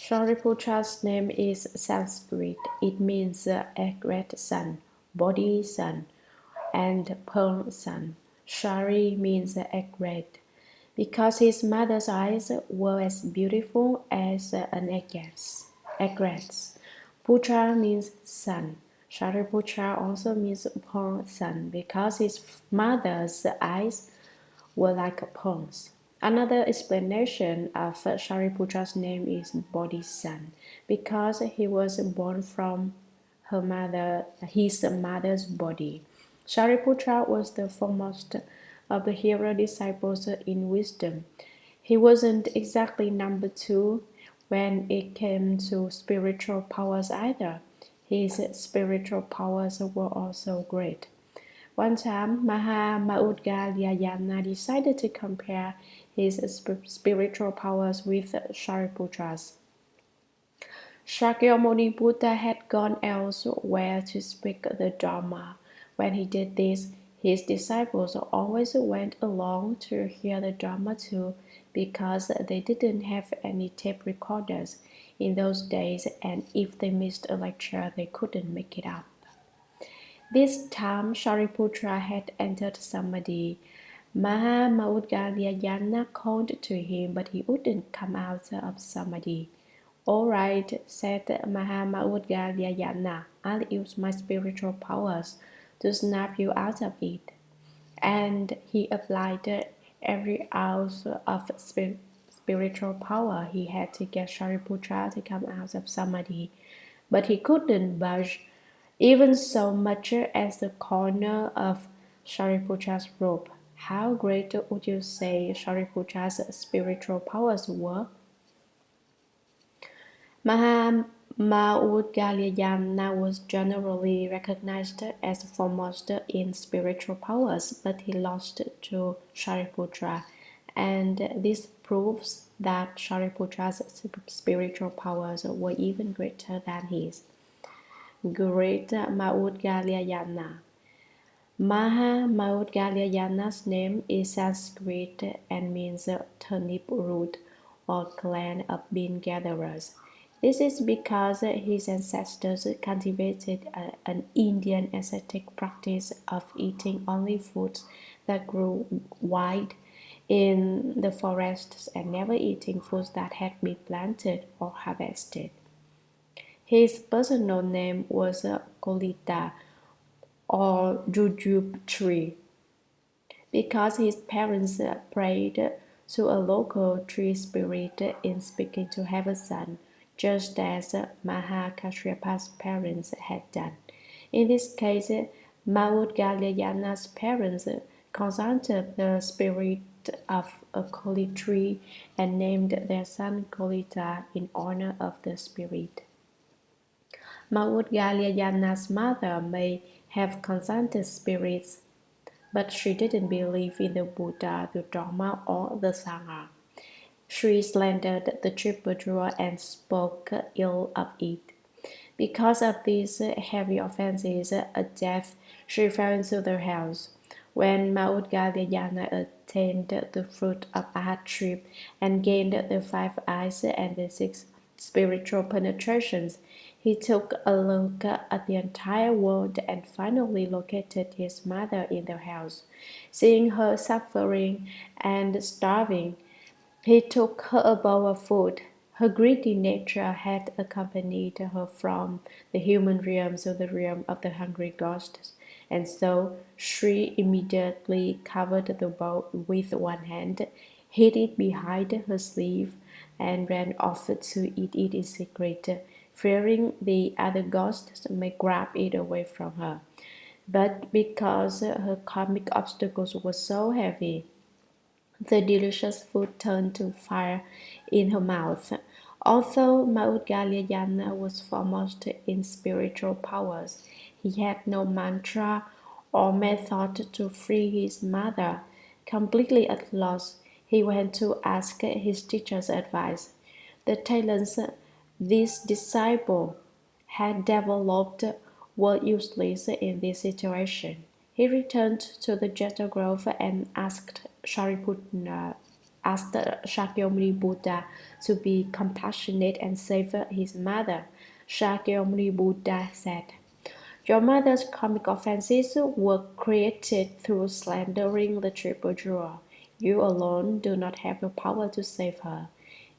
Shariputra's name is Sanskrit. It means a great sun, body sun, and pearl sun. Shari means a great, because his mother's eyes were as beautiful as an egret's. Putra means son. Shariputra also means pearl son, because his mother's eyes were like pearls. Another explanation of Shariputra's name is body son, because he was born from his mother's body. Shariputra was the foremost of the hero disciples in wisdom. He wasn't exactly number two when it came to spiritual powers either. His spiritual powers were also great. One time, Maudgalyayana decided to compare his spiritual powers with Shariputra's. Shakyamuni Buddha had gone elsewhere to speak the Dharma. When he did this, his disciples always went along to hear the Dharma too, because they didn't have any tape recorders in those days, and if they missed a lecture, they couldn't make it up. This time Shariputra had entered Samadhi. Maudgalyayana called to him, but he wouldn't come out of Samadhi. All right, said Maudgalyayana, I'll use my spiritual powers to snap you out of it. And he applied every ounce of spiritual power he had to get Shariputra to come out of Samadhi. But he couldn't budge even so much as the corner of Shariputra's robe. How great would you say Shariputra's spiritual powers were? Maudgalyayana was generally recognized as foremost in spiritual powers, but he lost to Shariputra, and this proves that Shariputra's spiritual powers were even greater than his. Great Maudgalyayana. Maudgalyayana's name is Sanskrit and means turnip root or clan of bean gatherers. This is because his ancestors cultivated an Indian ascetic practice of eating only foods that grew wild in the forests and never eating foods that had been planted or harvested. His personal name was Kolita or Jujube tree, because his parents prayed to a local tree spirit in speaking to heaven's son, just as Mahakashyapa's parents had done. In this case, Maudgalyayana's parents consulted the spirit of a Koli tree and named their son Kolita in honor of the spirit. Maudgalyayana's mother may have consulted spirits, but she didn't believe in the Buddha, the Dharma, or the Sangha. She slandered the triple jewel and spoke ill of it. Because of these heavy offenses, at death she fell into the house. When Maudgalyayana attained the fruit of Ahatrip and gained the 5 eyes and the 6 spiritual penetrations, he took a look at the entire world and finally located his mother in the house. Seeing her suffering and starving, he took her a bowl of food. Her greedy nature had accompanied her from the human realm to the realm of the hungry ghosts, and so she immediately covered the bowl with one hand, hid it behind her sleeve, and ran off to eat it in secret, fearing the other ghosts may grab it away from her. But because her karmic obstacles were so heavy, the delicious food turned to fire in her mouth. Although Maudgalyayana was foremost in spiritual powers, he had no mantra or method to free his mother. Completely at loss, he went to ask his teacher's advice. The talents this disciple had developed were useless in this situation. He returned to the Jeta Grove and asked Shariputra asked Shakyamuni Buddha to be compassionate and save his mother. Shakyamuni Buddha said, "Your mother's comic offenses were created through slandering the triple jewel. You alone do not have the power to save her.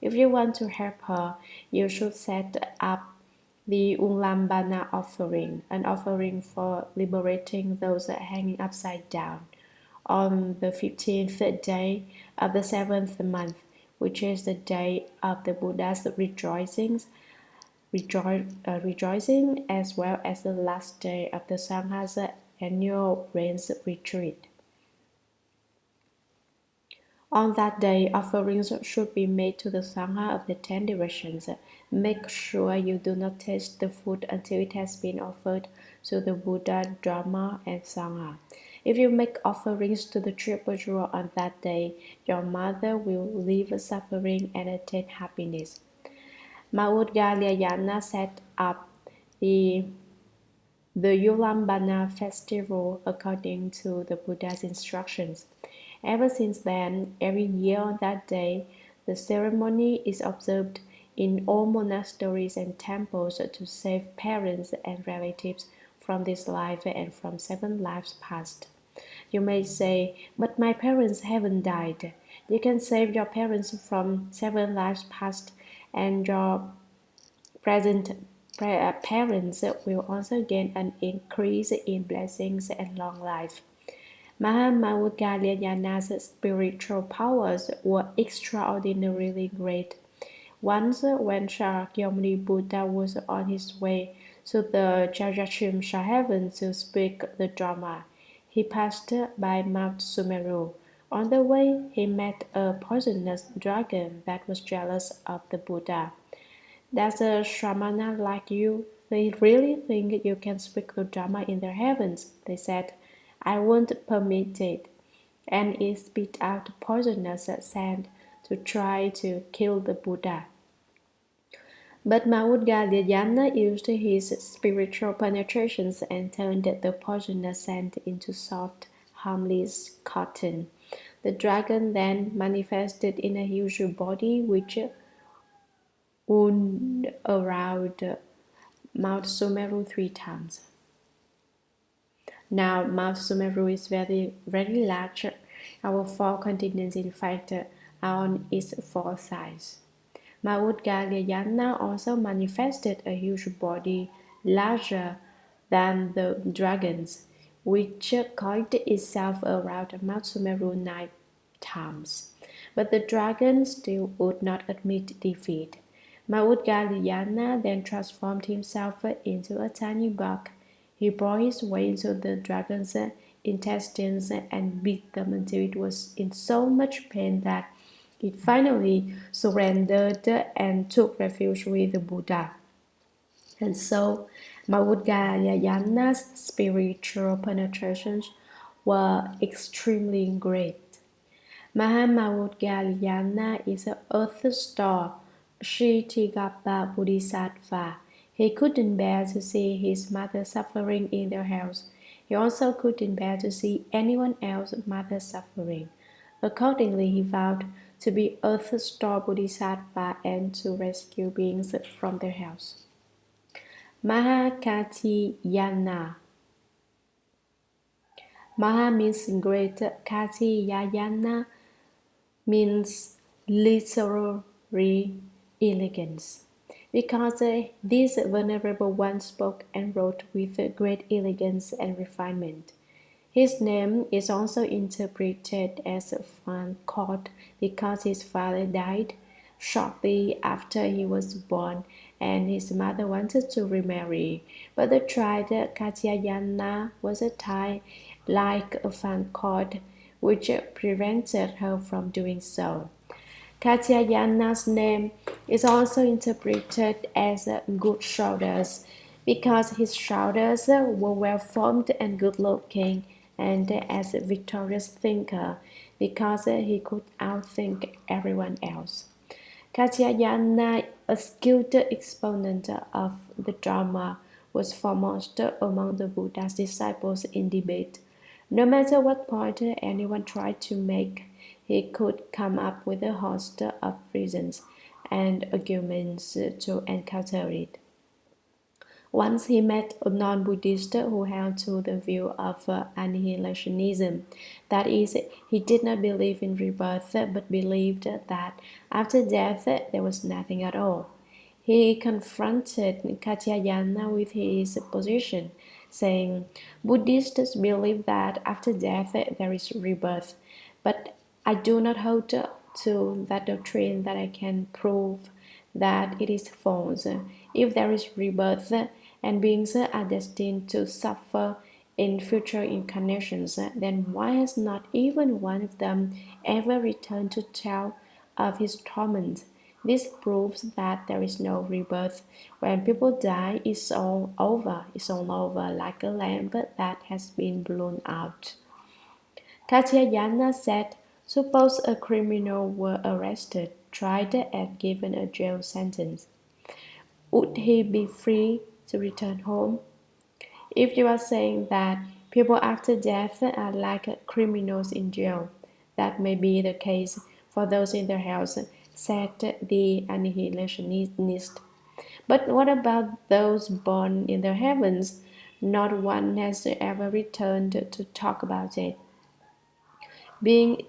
If you want to help her, you should set up the Ulambana offering, an offering for liberating those hanging upside down, on the 15th day of the 7th month, which is the day of the Buddha's rejoicing, as well as the last day of the Sangha's annual rains retreat. On that day, offerings should be made to the Sangha of the 10 directions. Make sure you do not taste the food until it has been offered to the Buddha, Dharma, and Sangha. If you make offerings to the triple jewel on that day, your mother will leave suffering and attain happiness." Maudgalyayana set up the Ulambana festival according to the Buddha's instructions. Ever since then, every year on that day, the ceremony is observed in all monasteries and temples to save parents and relatives from this life and from 7 lives past. You may say, "But my parents haven't died." You can save your parents from 7 lives past, and your present parents will also gain an increase in blessings and long life. Mahamaugalyayana's spiritual powers were extraordinarily great. Once, when Shakyamuni Buddha was on his way to the Jayashrimsha heaven to speak the Dharma, he passed by Mount Sumeru. On the way, he met a poisonous dragon that was jealous of the Buddha. "Does a Shramana like you they really think you can speak the Dharma in the heavens?" they said. "I won't permit it." And it spit out poisonous sand to try to kill the Buddha. But Maudgalyayana used his spiritual penetrations and turned the poisonous sand into soft, harmless cotton. The dragon then manifested in a huge body which wound around Mount Sumeru 3 times. Now, Mount Sumeru is very, very large. Our 4 continents, in fact, are on its 4 sides. Maudgalyayana also manifested a huge body larger than the dragon's, which coiled itself around Mount Sumeru 9 times. But the dragon still would not admit defeat. Maudgalyayana then transformed himself into a tiny bug. He bore his way into the dragon's intestines and beat them until it was in so much pain that it finally surrendered and took refuge with the Buddha. And so, Maudgalyayana's spiritual penetrations were extremely great. Mahamaudgalyayana is an earth star, Kshitigapa Bodhisattva. He couldn't bear to see his mother suffering in their house. He also couldn't bear to see anyone else's mother suffering. Accordingly, he vowed to be Earth Star Bodhisattva and to rescue beings from their house. Mahakatiyana. Maha means great, Katiyayana means literary elegance. Because this Venerable one spoke and wrote with great elegance and refinement. His name is also interpreted as Fan Court because his father died shortly after he was born and his mother wanted to remarry. But the tried Katyayana was a Thai like a Fan Court, which prevented her from doing so. Katyayana's name is also interpreted as good shoulders because his shoulders were well formed and good looking, and as a victorious thinker because he could outthink everyone else. Katyayana, a skilled exponent of the Dharma, was foremost among the Buddha's disciples in debate. No matter what point anyone tried to make, he could come up with a host of reasons and arguments to encounter it. Once he met a non-Buddhist who held to the view of annihilationism. That is, he did not believe in rebirth, but believed that after death there was nothing at all. He confronted Katyayana with his position, saying, Buddhists believe that after death there is rebirth, but I do not hold to that doctrine that I can prove that it is false. If there is rebirth and beings are destined to suffer in future incarnations, then why has not even one of them ever returned to tell of his torment? This proves that there is no rebirth. When people die, it's all over. It's all over like a lamp that has been blown out. Katyayana said, suppose a criminal were arrested, tried, and given a jail sentence. Would he be free to return home? If you are saying that people after death are like criminals in jail, that may be the case for those in their house, said the annihilationist. But what about those born in the heavens? Not one has ever returned to talk about it. Beings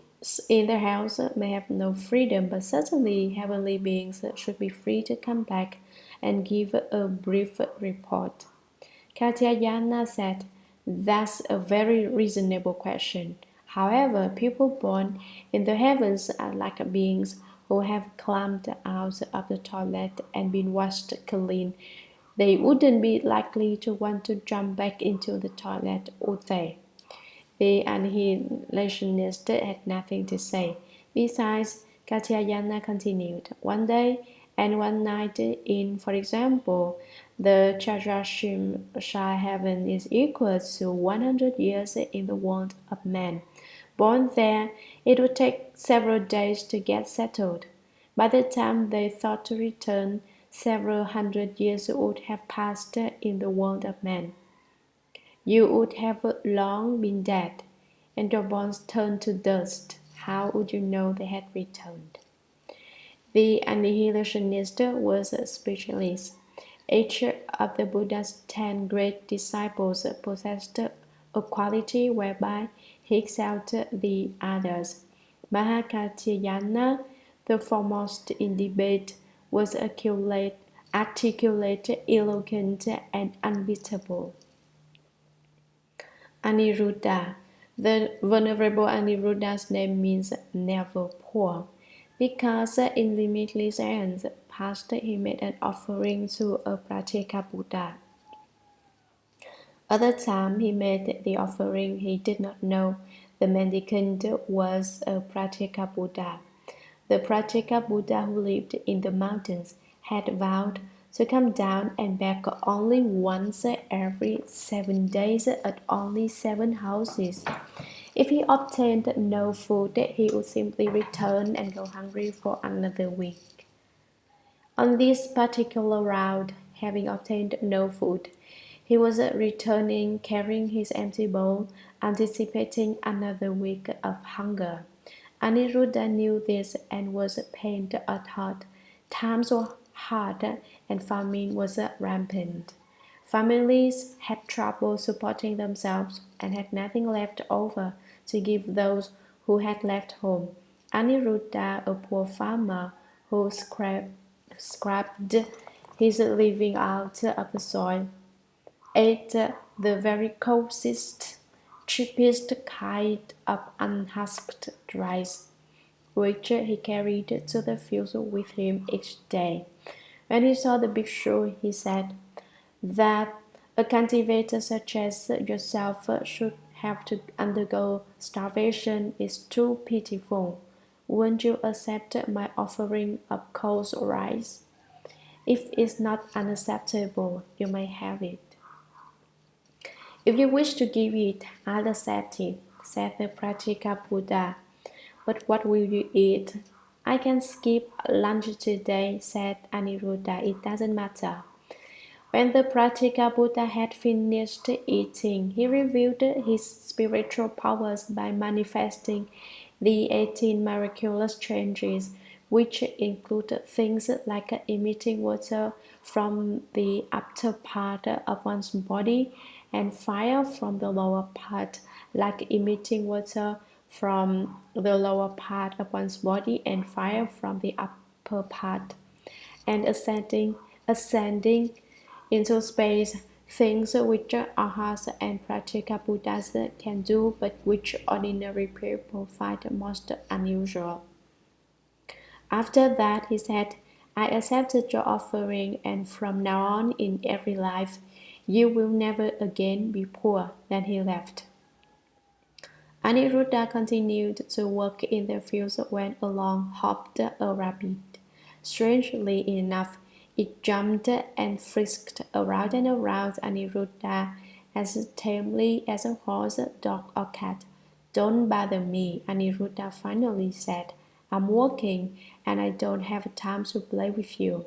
in the house may have no freedom, but certainly heavenly beings should be free to come back and give a brief report. Katyayana said, that's a very reasonable question. However, people born in the heavens are like beings who have climbed out of the toilet and been washed clean. They wouldn't be likely to want to jump back into the toilet, would they? The annihilationist had nothing to say. Besides, Katyayana continued, one day and one night in, for example, the Chadrashimsha heaven is equal to 100 years in the world of man. Born there, it would take several days to get settled. By the time they thought to return, several hundred years would have passed in the world of man. You would have long been dead, and your bones turned to dust. How would you know they had returned? The annihilationist was speechless. Each of the Buddha's 10 great disciples possessed a quality whereby he excelled the others. Mahakatyayana, the foremost in debate, was articulate, eloquent, and unbeatable. Aniruddha. The Venerable Aniruddha's name means never poor, because in limitless aeons past he made an offering to a Pratyeka Buddha. At the time he made the offering, he did not know the mendicant was a Pratyeka Buddha. The Pratyeka Buddha who lived in the mountains had vowed to come down and back only once every 7 days at only 7 houses. If he obtained no food, he would simply return and go hungry for another week. On this particular route, having obtained no food, he was returning carrying his empty bowl, anticipating another week of hunger. Aniruddha knew this and was pained at heart. Times were hard and famine was rampant. Families had trouble supporting themselves and had nothing left over to give those who had left home. Aniruddha, a poor farmer who scraped his living out of the soil, ate the very coarsest, cheapest kind of unhusked rice, which he carried to the fields with him each day. When he saw the bhikshu, he said, that a cultivator such as yourself should have to undergo starvation is too pitiful. Won't you accept my offering of coarse rice? If it's not unacceptable, you may have it. If you wish to give it, I'll accept it, said the Pratyeka Buddha. But what will you eat? I can skip lunch today, said Aniruddha. It doesn't matter. When the Pratyeka Buddha had finished eating, he revealed his spiritual powers by manifesting The 18 miraculous changes, which include things like emitting water from the upper part of one's body and fire from the lower part, like emitting water from the lower part of one's body and fire from the upper part, and ascending into space, things which arhats and practical Buddhas can do, but which ordinary people find most unusual. After that, he said, I accepted your offering, and from now on in every life, you will never again be poor. Then he left. Aniruddha continued to work in the fields when along hopped a rabbit. Strangely enough, it jumped and frisked around and around Aniruddha as tamely as a horse, dog, or cat. Don't bother me, Aniruddha finally said. I'm working and I don't have time to play with you.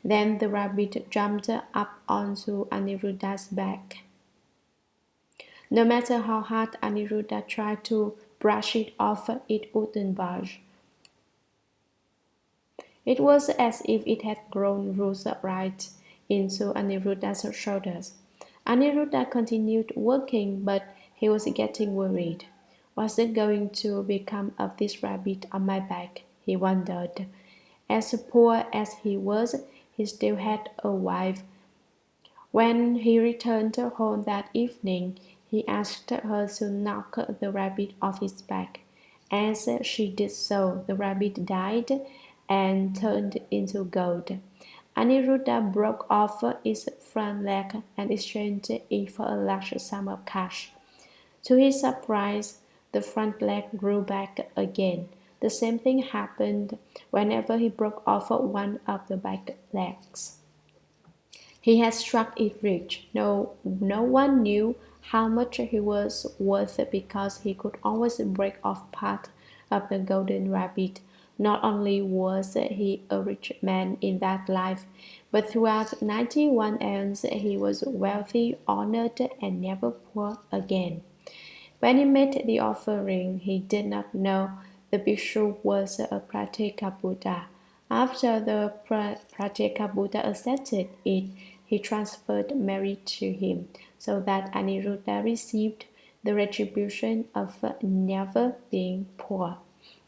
Then the rabbit jumped up onto Aniruddha's back. No matter how hard Aniruddha tried to brush it off, it wouldn't budge. It was as if it had grown roots right into Aniruddha's shoulders. Aniruddha continued working, but he was getting worried. Was it going to become of this rabbit on my back? He wondered. As poor as he was, he still had a wife. When he returned home that evening, he asked her to knock the rabbit off his back. As she did so, the rabbit died and turned into gold. Aniruddha broke off its front leg and exchanged it for a large sum of cash. To his surprise, the front leg grew back again. The same thing happened whenever he broke off one of the back legs. He had struck it rich. No one knew how much he was worth because he could always break off part of the golden rabbit. Not only was he a rich man in that life, but throughout 91 aeons he was wealthy, honored, and never poor again. When he made the offering, he did not know the bhikshu was a Pratyeka Buddha. After the Pratyeka Buddha accepted it, he transferred merit to him, so that Aniruddha received the retribution of never being poor.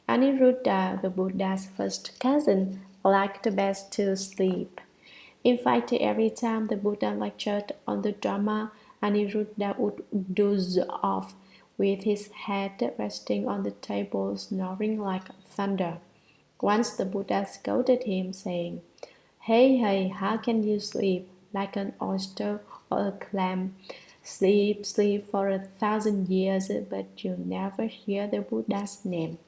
Aniruddha, the Buddha's first cousin, liked best to sleep. In fact, every time the Buddha lectured on the Dharma, Aniruddha would doze off with his head resting on the table, snoring like thunder. Once the Buddha scolded him, saying, Hey, how can you sleep like an oyster or a clam? Sleep for 1,000 years, but you never hear the Buddha's name.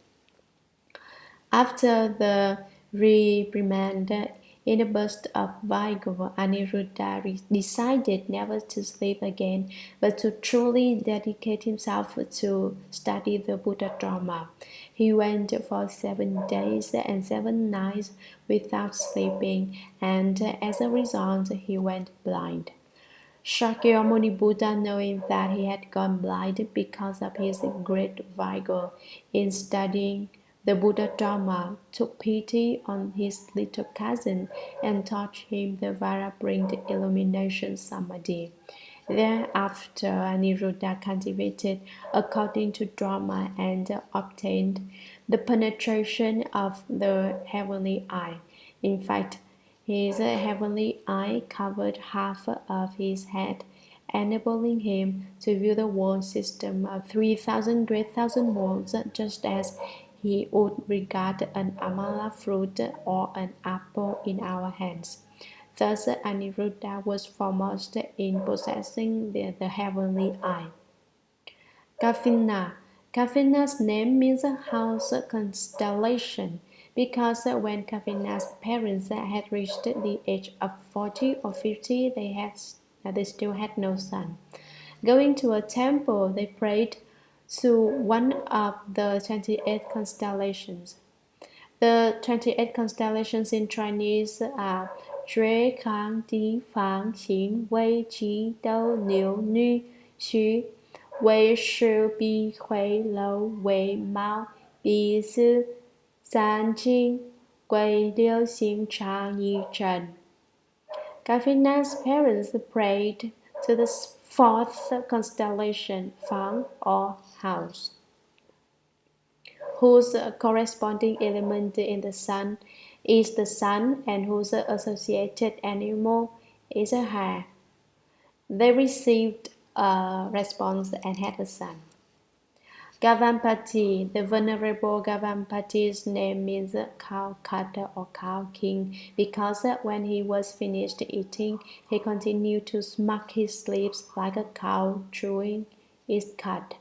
After the reprimand, in a burst of vigor, Aniruddha decided never to sleep again, but to truly dedicate himself to study the Buddha Dharma. He went for 7 days and 7 nights without sleeping, and as a result, he went blind. Shakyamuni Buddha, knowing that he had gone blind because of his great vigor in studying the Buddha Dharma, took pity on his little cousin and taught him the Vajra illumination samadhi. Thereafter, Aniruddha cultivated according to Dharma and obtained the penetration of the heavenly eye. In fact, his heavenly eye covered half of his head, enabling him to view the world system of 3,000 great thousand worlds just as he would regard an amala fruit or an apple in our hands. Thus, Aniruddha was foremost in possessing the heavenly eye. Kavina. Kavina's name means house constellation because when Kavina's parents had reached the age of 40 or 50, they still had no son. Going to a temple, they prayed to one of the 28 constellations. The 28 constellations in Chinese are Zhué, Khang, Di, Fang, Qin, Wei, Qi, Dou, Liu, Nu, Xu, Wei, Shi, Bi, Hui, Lou, Wei, Mao, Bí sư San Jing Quay Liêu Xing Chang Yi Chen. Gavina's parents prayed to the fourth constellation, Fang or House, whose corresponding element in the sun is the sun and whose associated animal is a hare. They received a response and had a son. Gavampati, the Venerable Gavampati's name means cow cutter or cow king because when he was finished eating, he continued to smack his lips like a cow chewing its cud.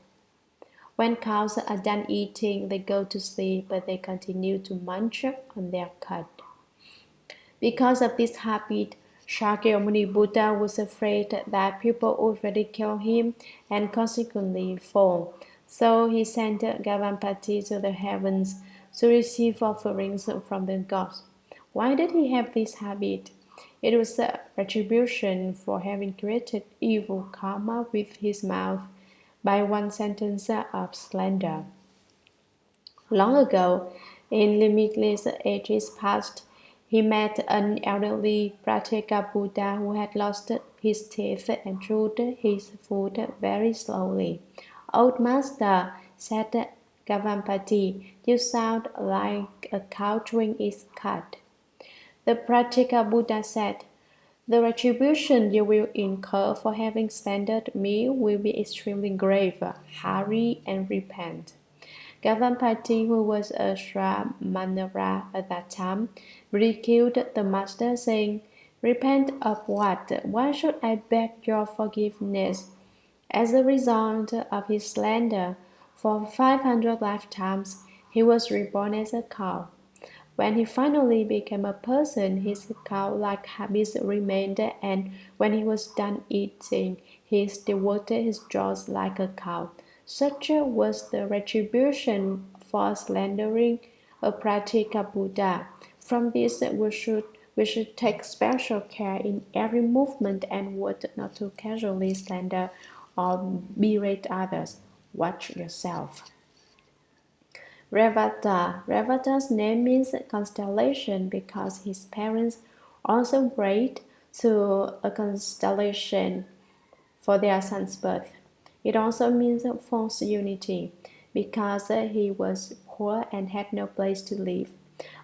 When cows are done eating, they go to sleep, but they continue to munch on their cud. Because of this habit, Shakyamuni Buddha was afraid that people would ridicule him and consequently fall. So he sent Gavampati to the heavens to receive offerings from the gods. Why did he have this habit? It was a retribution for having created evil karma with his mouth by one sentence of slander. Long ago, in limitless ages past, he met an elderly Pratyeka Buddha who had lost his teeth and chewed his food very slowly. "Old master," said Gavampati, "you sound like a cow chewing its cud." The Pratyeka Buddha said, "The retribution you will incur for having slandered me will be extremely grave. Hurry and repent." Gavampati, who was a Shramanara at that time, ridiculed the master, saying, "Repent of what? Why should I beg your forgiveness?" As a result of his slander, for 500 lifetimes, he was reborn as a cow. When he finally became a person, his cow-like habits remained, and when he was done eating, he devoted his jaws like a cow. Such was the retribution for slandering a Pratyeka Buddha. From this, we should take special care in every movement and word not to casually slander or berate others. Watch yourself. Revata. Revata's name means constellation because his parents also prayed to a constellation for their son's birth. It also means false unity because he was poor and had no place to live.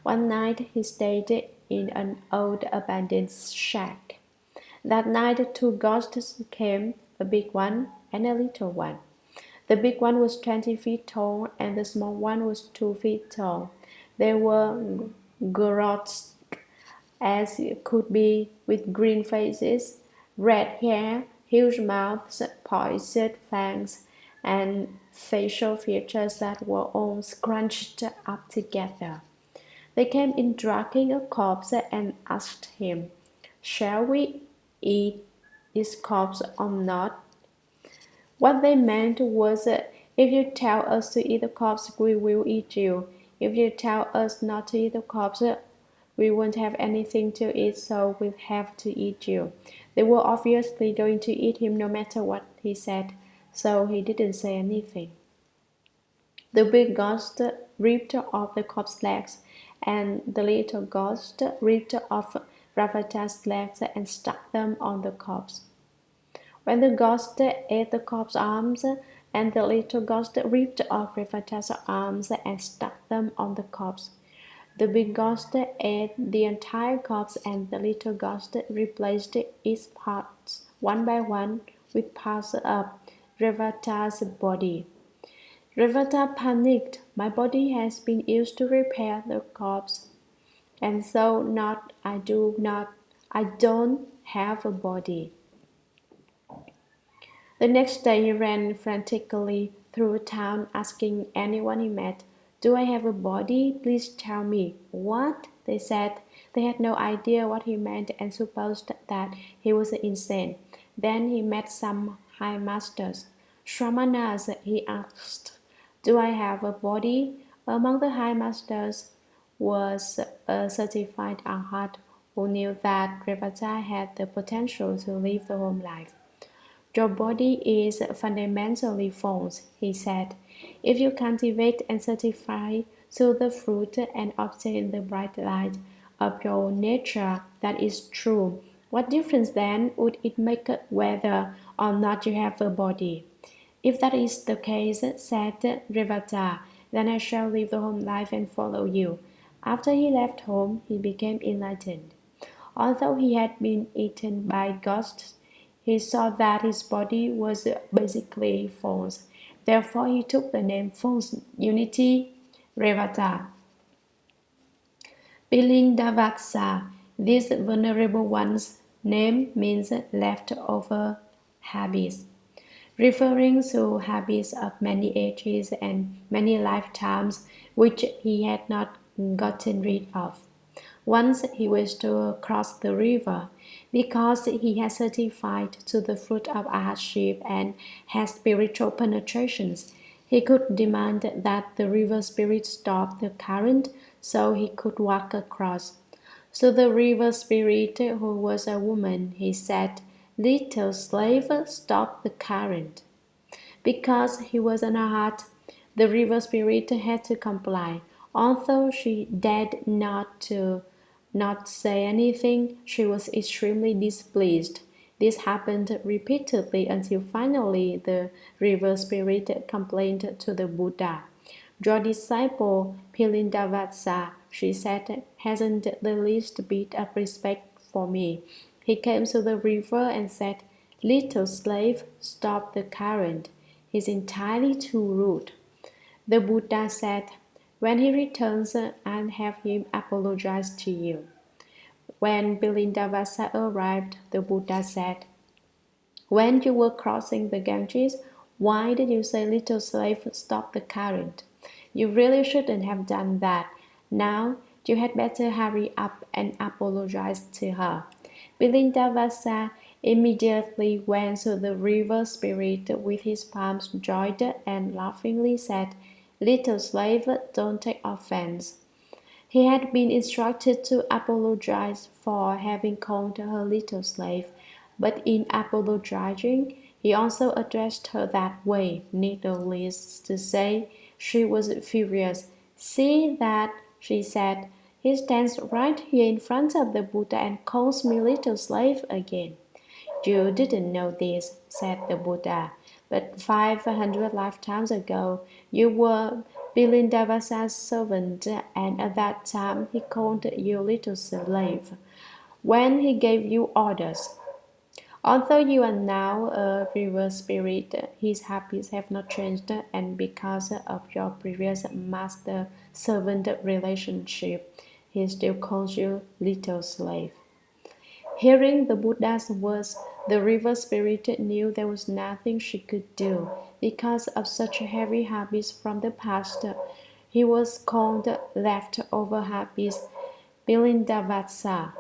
One night he stayed in an old abandoned shack. That night two ghosts came, a big one and a little one. The big one was 20 feet tall and the small one was 2 feet tall. They were grotesque as could be, with green faces, red hair, huge mouths, poised fangs, and facial features that were all scrunched up together. They came in dragging a corpse and asked him, "Shall we eat this corpse or not?" What they meant was, if you tell us to eat the corpse, we will eat you. If you tell us not to eat the corpse, we won't have anything to eat, so we'll have to eat you. They were obviously going to eat him no matter what he said, so he didn't say anything. The big ghost ripped off the corpse's legs, and the little ghost ripped off Ravata's legs and stuck them on the corpse. When the ghost ate the corpse's arms, and the little ghost ripped off Ravata's arms and stuck them on the corpse. The big ghost ate the entire corpse, and the little ghost replaced its parts one by one with parts of Revata's body. Revata panicked. "My body has been used to repair the corpse, and so I don't have a body." The next day he ran frantically through town asking anyone he met, "Do I have a body? Please tell me." "What?" they said. They had no idea what he meant and supposed that he was insane. Then he met some high masters. "Shramanas," he asked, "do I have a body?" Among the high masters was a certified arhat who knew that Revata had the potential to live the home life. Your body is fundamentally false, he said. If you cultivate and certify to the fruit and obtain the bright light of your nature that is true, what difference then would it make whether or not you have a body? If that is the case, said Revata, then I shall leave the home life and follow you. After he left home, he became enlightened. Although he had been eaten by ghosts, he saw that his body was basically false. Therefore, he took the name False Unity Revata. Pilindavatsa, this venerable one's name means leftover habits, referring to habits of many ages and many lifetimes which he had not gotten rid of. Once he wished to cross the river because he had certified to the fruit of arhatship and had spiritual penetrations. He could demand that the river spirit stop the current so he could walk across. So the river spirit, who was a woman, he said, "Little slave, stop the current." Because he was an arhat, the river spirit had to comply. Although she dared not say anything, she was extremely displeased. This happened repeatedly until finally the river spirit complained to the Buddha. Your disciple Pilindavatsa, she said, hasn't the least bit of respect for me. He came to the river and said, "Little slave, stop the current." He's entirely too rude. The Buddha said, "When he returns, I'll have him apologize to you." When Bilindavasa arrived, the Buddha said, "When you were crossing the Ganges, why did you say, 'Little slave, stop the current'? You really shouldn't have done that. Now you had better hurry up and apologize to her." Bilindavasa immediately went to the river spirit with his palms joined and laughingly said, "Little slave, don't take offense." He had been instructed to apologize for having called her little slave, but in apologizing, he also addressed her that way, needless to say, she was furious. "See that," she said, "he stands right here in front of the Buddha and calls me little slave again." "You didn't know this," said the Buddha, "but 500 lifetimes ago you were Bilindavasa's servant, and at that time he called you little slave when he gave you orders. Although you are now a river spirit, his habits have not changed, and because of your previous master-servant relationship, he still calls you little slave." Hearing the Buddha's words, the river spirit knew there was nothing she could do. Because of such heavy habits from the past, he was called leftover habits, Bilindavatsa.